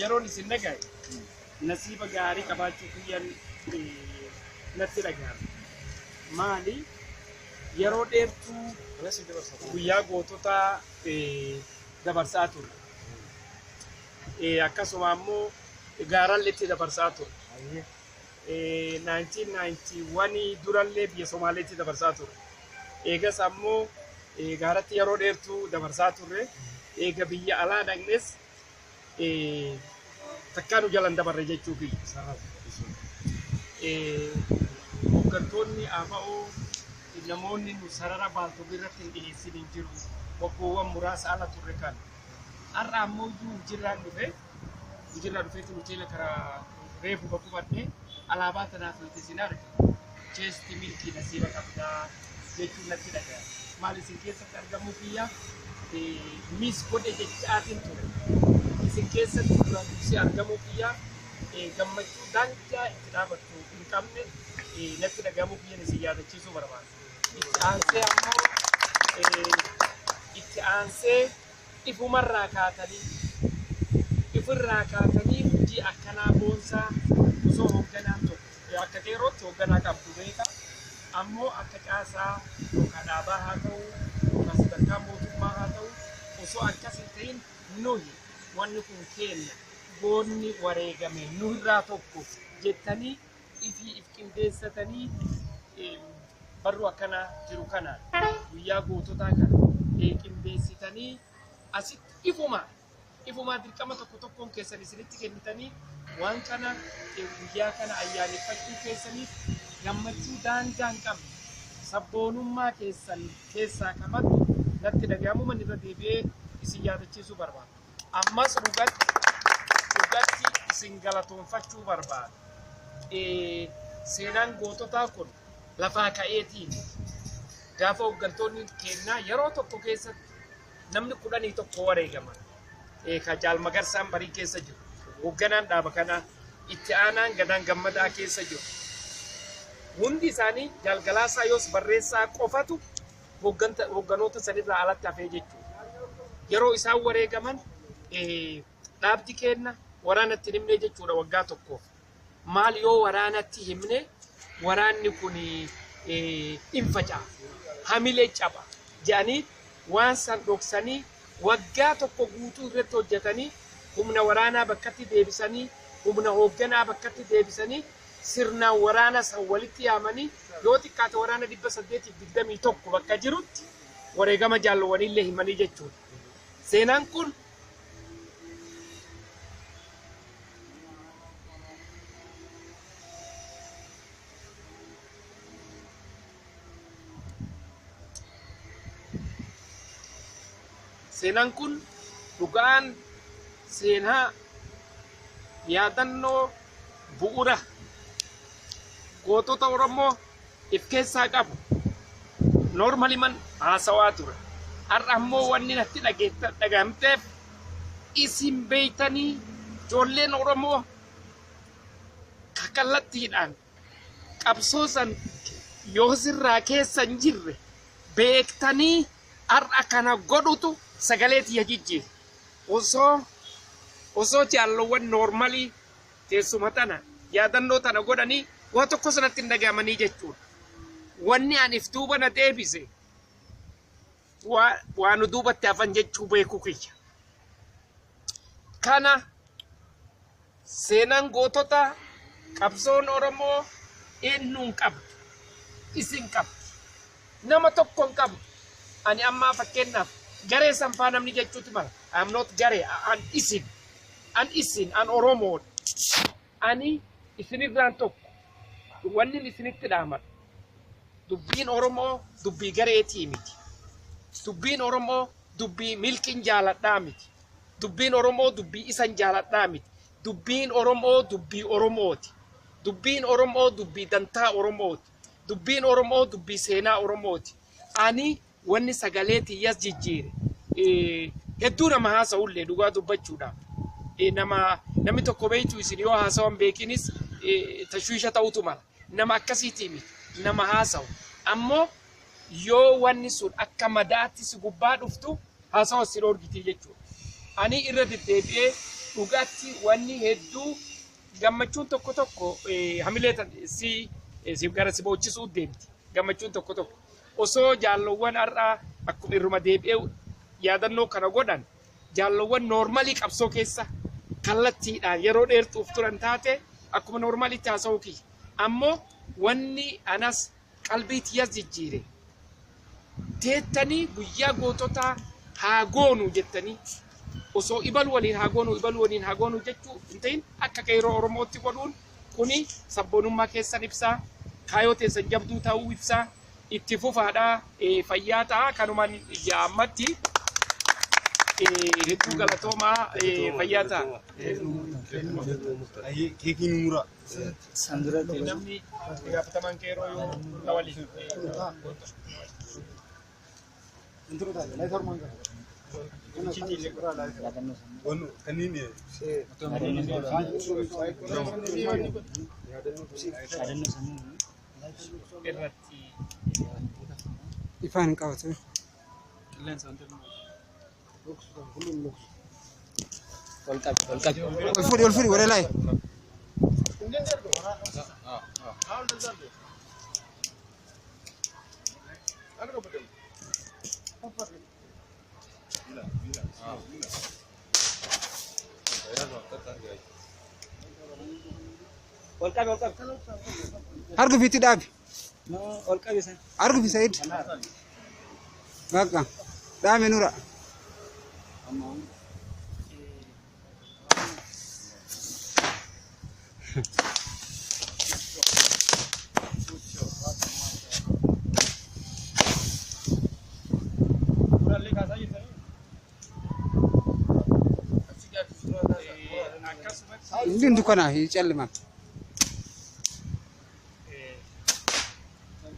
Yeroon isin dhagaye nasiiba gaarii qabaachuu kiyyan natti dhagaame. Maali yeroo dheertuu guyyaa goototaa dabarsaa ture. Akkasuma ammoo gaarallee itti dabarsaa ture. 1991 durallee biyya Somaaleetti dabarsaa ture. Eegas ammoo gaaratti yeroo dheertuu dabarsaa turre. Eega biyya alaa dhaqnes takkaanu jalan dabarre jechuu kiyya. Hooggantoonni ABO namoonni nu sarara baaltuu irratti hin dhiyeessin hin jiru. Waggoowwan muraasa ala turre kan. Har'a ammoo jirraan dhufeetti hoteela karaa reefu bakkubadhee alaabaa tanaaf nuti isin arge. Cheesti milkii nasiiba qabdaa jechuun natti dhaga'e. Maal isin keessatti argamuu kiyya? Miss godhe jechaatiin ture. Isin keessatti duraan argamuu kiyya gammachuu daangaa itti dhaabattu hin qabne natti dhagahamuu kiyya isin yaadachiisuu barbaada. Itti aansee ifumarraa kaatanii hojii akkanaa boonsaa osoo hoogganaan tokko akka qeerootti hoogganaa qabdu beeka. Ammoo akka caasaa yookaan dhaabaa haa ta'u yookaan sadarkaa mootummaa haa ta'u osoo akkas hin ta'in nuyi wanni kun keenya goonni wareegame nurraa tokko jettanii if qindeessatanii barruu akkana jiru kana guyyaa goototaa kana qindeessitanii asitti ifumaa dirqama tokkoon keessan isinitti kennitanii waan kana guyyaa kana ayyaaneffachuu keessaniif gammachuu daangaa hin qabne sabboonummaa keessaa qabattu natti dhagahamu manni irra deebi'ee isin yaadachiisuu barbaada. Ammas dhugatti isin galatoonfachuu barbaada. Seenaan goototaa kun lafaa ka'eetiin gaafa hooggantoonni kennaa yeroo tokko keessatti namni 11 wareegaman. Jaal Magarsaan Barii keessa jiru. Hoogganaan dhaaba kanaa itti aanaan Gadaan Gammadaa keessa jiru. Hundi isaanii galgalaasaa yoos barreessaa qofatu hoogganoota sanirraa alatti hafee jechuudha. Yeroo isaan wareegaman dhaabdi kenna waraanatti himne jechuudha waggaa tokkoof. Maal yoo waraanatti himne waraanni kun hin faca'a. Hamilee caba jedhanii waan san dhoksanii waggaa tokko guutuu irratti hojjetanii humna waraanaa bakkatti deebisanii humna hoogganaa bakkatti deebisanii sirnaan waraana san walitti yaamanii yoo xiqqaate waraana 821 bakka jirutti wareegama jaallowwanillee himanii jechuudha. Seenaan kun dhugaan seenaa yaadannoo bu'uura gootota Oromoo if keessaa qabu. Normally man haasawaa ture. Har'a ammoo wanni natti dhagahamteef isin beeytanii ijoolleen Oromoo kallattiidhaan qabsoosan yoo sirraa keessa hin jirre beektanii har'a kana godhutu sagalee tiyya jijjiira. Osoo jaallowwan normally teessuma tana yaadannoo tana godhanii waa tokko sanatti hin dhagahamanii jechuudha. Wanni ani if duuba na deebise waan duubatti hafan jechuu beekuu kiyya. Kana seenaan gootota qabsoon Oromoo eenyuun qabdu isin qabdu nama tokko hin qabdu. Ani amma fakkeenyaaf garee sanfaa namni jechuuti mala. I'm not garee an isin an Oromoo. Ani isinirraan tokko wanni isinitti dhaaman. Dubbiin Oromoo dubbii gareetii miti. Dubbiin Oromoo dubbii milkiin jaaladhaa miti. Dubbiin Oromoo dubbii isan jaaladhaa miti. Dubbiin Oromoo dubbii Oromooti. Dubbiin Oromoo dubbii dantaa Oromooti. Dubbiin Oromoo dubbii seenaa Oromooti. Ani wanni sagalee tiyyas jijjiire. Hedduu nama haasa'ullee dhugaa dubbachuudhaaf. Namni tokko beektu isin yoo haasawan beekinis tashwiisha ta'utu mala. nama akkasiitii miti nama haasa'u ammoo yoo wanni sun akka madaatti si gubbaa dhuftu haasawa si dhorgitii jechuudha. Ani irra deddeebi'ee dhugaatti wanni hedduu gammachuun tokko tokko hamilee si gara si boochisuu deemti. Gammachuun tokko tokko osoo jaallowwan har'aa akkuma irruma deebi'ee yaadannoo kana godhan jaallowwan noormalii qabsoo keessa kallattiidhaan yeroo dheertuuf turan taate akkuma noormalitti haasa'uu kiyya. Ammoo wanni anas qalbii tiyyaas jijjiire. Teettanii guyyaa goototaa haa goonu jettanii osoo ibal waliin haa goonu jechuu hin ta'in akka qeerroo Oromootti godhuun kuni sabboonummaa keessan ibsaa, kaayoo teessan jabduu ta'uu ibsaa, itti fufaadhaa fayyaa ta'a kanumaan jaammatti hedduu galatoomaa fayyaa ta'a. Keekiin mura. Namni gaafatamaan qeerroo yoo na waliin. Ifaan qabatu. Ol furi wala lai. Argu fiti dabi. Argu fi Said. Bakka. Dame nura. Ini dukana icalma.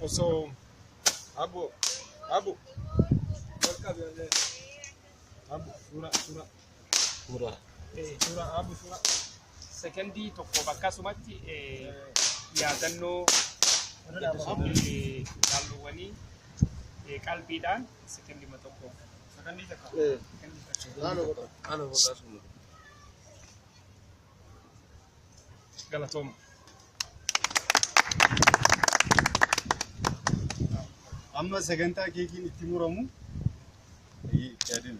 Osoo Abu. Abu sura. sekondii tokko bakka sumatti yaadannoo jaalluwwanii qalbiidhaan sekondii tokko. Sekondii takka. Galatooma. Amma sagantaa keekiin itti muramu yaadin.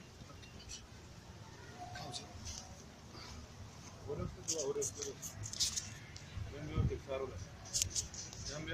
Jambi